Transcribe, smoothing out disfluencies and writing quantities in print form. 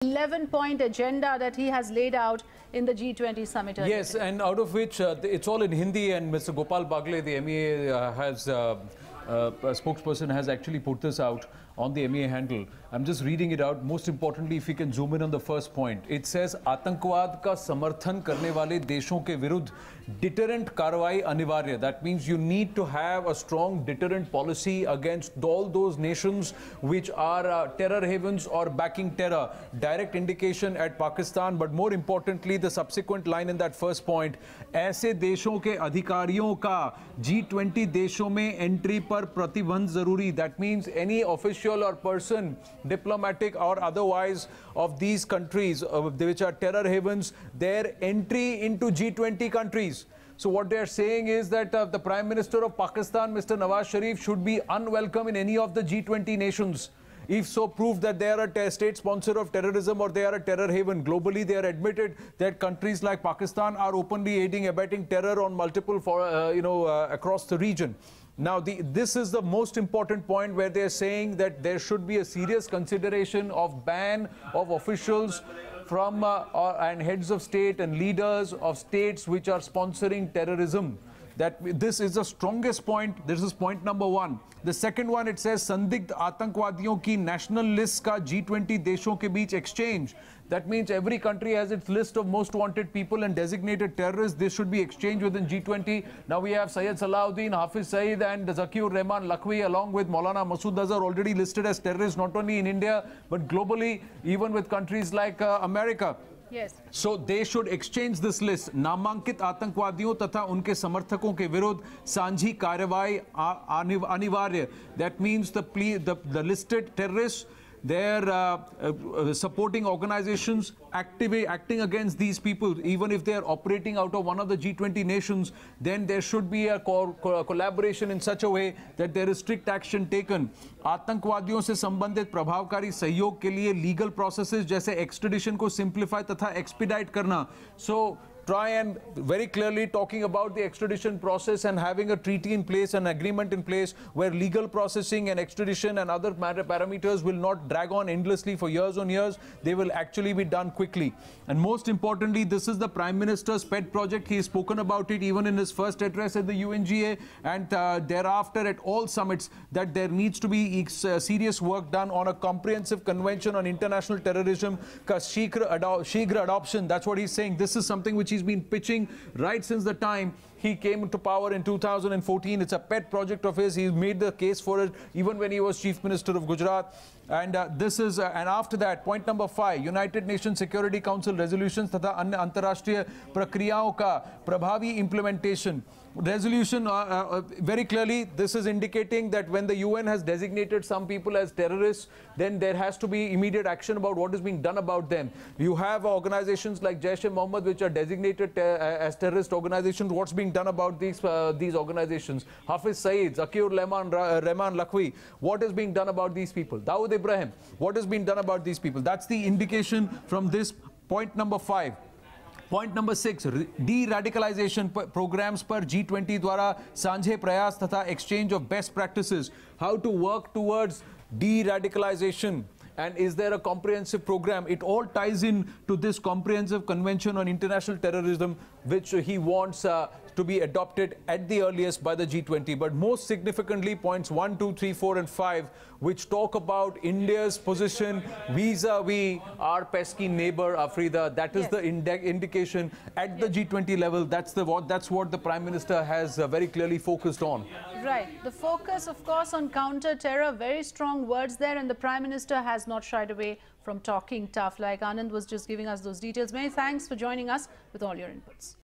11-point agenda that he has laid out in the G20 summit. Yes, and out of which it's all in Hindi, and Mr. Gopal Bagle, the MEA a spokesperson, has actually put this out on the MEA handle. I'm just reading it out. Most importantly, if you can zoom in on the first point, it says आतंकवाद का समर्थन करने वाले देशों के विरुद्ध deterrent कार्रवाई अनिवार्य. That means you need to have a strong deterrent policy against all those nations which are terror havens or backing terror. Direct indication at Pakistan, but more importantly, the subsequent line in that first point, ऐसे देशों के अधिकारियों का G20 देशों में entry पर प्रतिबंध जरूरी. That means any official or person, diplomatic or otherwise, of these countries which are terror havens, their entry into G20 countries. So what they are saying is that the Prime Minister of Pakistan, Mr. Nawaz Sharif, should be unwelcome in any of the G20 nations. If so proved that they are a state sponsor of terrorism or they are a terror haven. Globally, they are admitted that countries like Pakistan are openly aiding, abetting terror on multiple, across the region. Now, this is the most important point where they are saying that there should be a serious consideration of ban of officials from and heads of state and leaders of states which are sponsoring terrorism. This is the strongest point. This is point number one. The second one, it says संदिग्ध आतंकवादियों की national list का G20 देशों के बीच exchange. That means every country has its list of most wanted people and designated terrorists. This should be exchanged within G20. Now we have Syed Salahuddin, Hafiz Saeed and Zakir Rehman Lakhvi along with Maulana Masood Azhar already listed as terrorists not only in India but globally, even with countries like America. Yes. So they should exchange this list. नामांकित आतंकवादियों तथा उनके समर्थकों के विरुद्ध सांझी कार्रवाई अनिवार्य. That means the listed terrorists, their supporting organizations acting against these people, even if they are operating out of one of the G20 nations, then there should be a collaboration in such a way that there is strict action taken. आतंकवादियों से संबंधित प्रभावकारी सहयोग के लिए legal processes जैसे extradition को simplify तथा एक्सपीडाइट करना. So try and very clearly talking about the extradition process and having a treaty in place, an agreement in place where legal processing and extradition and other parameters will not drag on endlessly for years on years. They will actually be done quickly. And most importantly, this is the Prime Minister's pet project. He has spoken about it even in his first address at the UNGA and thereafter at all summits, that there needs to be serious work done on a comprehensive convention on international terrorism, Shigra adoption. That's what he's saying. This is something which he's been pitching right since the time he came to power in 2014. It's a pet project of his. He's made the case for it even when he was Chief Minister of Gujarat. And and after that, point number 5, United Nations Security Council resolutions तथा अन्य अंतर्राष्ट्रीय प्रक्रियाओं का प्रभावी implementation. Resolution, very clearly, this is indicating that when the UN has designated some people as terrorists, then there has to be immediate action about what is being done about them. You have organizations like Jaish-e-Mohammed which are designated as terrorist organizations. What's being done about these organizations? Hafiz Saeed, Zakir Rehman Lakhvi, what is being done about these people? Dawood Ibrahim, what is being done about these people? That's the indication from this point number 5. Point number 6, de-radicalization programs per G20 द्वारा सांझे प्रयास तथा exchange of best practices. How to work towards de-radicalization. And is there a comprehensive program? It all ties in to this comprehensive convention on international terrorism, which he wants to be adopted at the earliest by the G20. But most significantly, points 1, 2, 3, 4 and 5, which talk about India's position vis-a-vis our pesky neighbor, Afrida. That is the indication at the G20 level. That's what the Prime Minister has very clearly focused on. Right. The focus, of course, on counter-terror. Very strong words there. And the Prime Minister has not shied away from talking tough, like Anand was just giving us those details. Many thanks for joining us with all your inputs.